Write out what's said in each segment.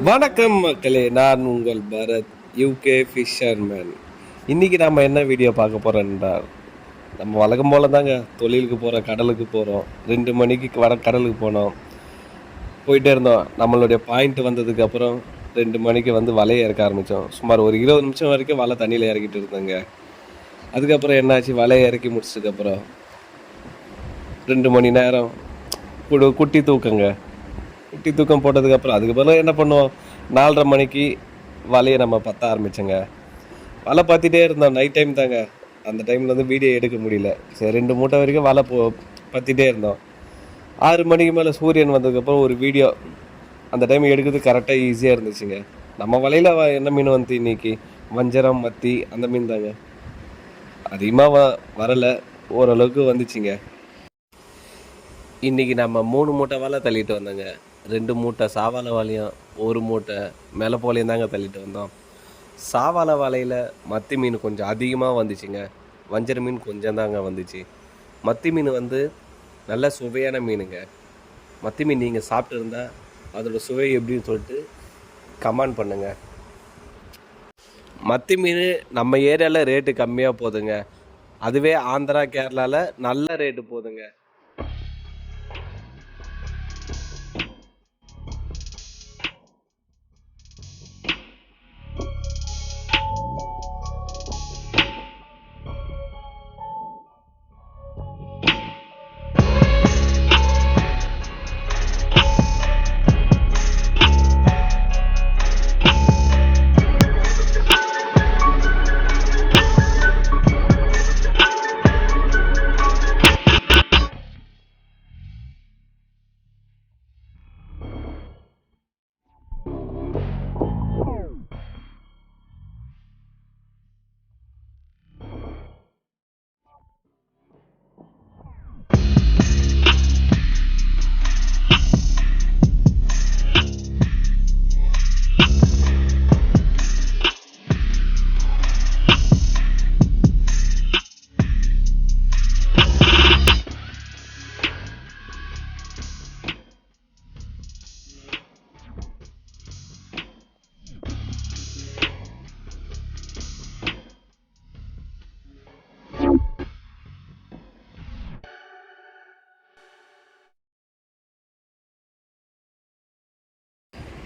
வணக்கம் மக்களே, நான் உங்கள் பரத், யூகே ஃபிஷர்மேன். இன்றைக்கி நம்ம என்ன வீடியோ பார்க்க போகிறோம் என்றால், நம்ம வழக்கம் போல தாங்க தொழிலுக்கு போகிறோம், கடலுக்கு போகிறோம். 2 மணிக்கு கடலுக்கு போனோம், போயிட்டே இருந்தோம். நம்மளுடைய பாயிண்ட் வந்ததுக்கப்புறம் 2 மணிக்கு வந்து வலையை இறக்க ஆரம்பித்தோம். சுமார் ஒரு 20 நிமிஷம் வரைக்கும் வலை தண்ணியில் இறக்கிட்டு இருந்தோங்க. அதுக்கப்புறம் என்னாச்சு, வலையை இறக்கி முடிச்சதுக்கப்புறம் 2 மணி நேரம் குட்டி தூக்கம் போட்டதுக்கப்புறம் அதுக்கு பிறகு என்ன பண்ணுவோம், 4:30 மணிக்கு வலையை நம்ம பற்ற ஆரம்பித்தோங்க. வலை பார்த்துட்டே இருந்தோம். நைட் டைம் தாங்க, அந்த டைமில் வந்து வீடியோ எடுக்க முடியல. சரி, 2 மூட்டை வரைக்கும் வலை பற்றிட்டே இருந்தோம். 6 மணிக்கு மேலே சூரியன் வந்ததுக்கப்புறம் ஒரு வீடியோ அந்த டைம் எடுக்கிறது கரெக்டாக ஈஸியாக இருந்துச்சுங்க. நம்ம வலையில் என்ன மீன் வந்து இன்றைக்கி வஞ்சரம், மத்தி, அந்த மீன் தாங்க. அதிகமாக வரலை, ஓரளவுக்கு வந்துச்சுங்க. இன்றைக்கி நம்ம 3 மூட்டை வலை தள்ளிட்டு வந்தோங்க. 2 மூட்டை சாவாலை வாலையும் 1 மூட்டை மேலே போலையும் தாங்க தள்ளிட்டு வந்தோம். சாவாலை வாலையில் மத்தி மீன் கொஞ்சம் அதிகமாக வந்துச்சுங்க. வஞ்சர மீன் கொஞ்சம் தாங்க வந்துச்சு. மத்தி மீன் வந்து நல்ல சுவையான மீனுங்க. மத்தி மீன் நீங்கள் சாப்பிட்டு இருந்தால் அதோடய சுவை எப்படின்னு சொல்லிட்டு கமெண்ட் பண்ணுங்கள். மத்தி மீன் நம்ம ஏரியாவில் ரேட்டு கம்மியாக போகுதுங்க. அதுவே ஆந்திரா, கேரளாவில் நல்ல ரேட்டு போகுதுங்க.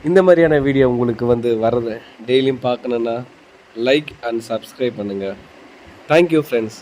இந்த மாதிரியான வீடியோ உங்களுக்கு வந்து வர்றது டெய்லியும் பார்க்கணுன்னா லைக் அண்ட் சப்ஸ்கிரைப் பண்ணுங்கள். Thank you friends.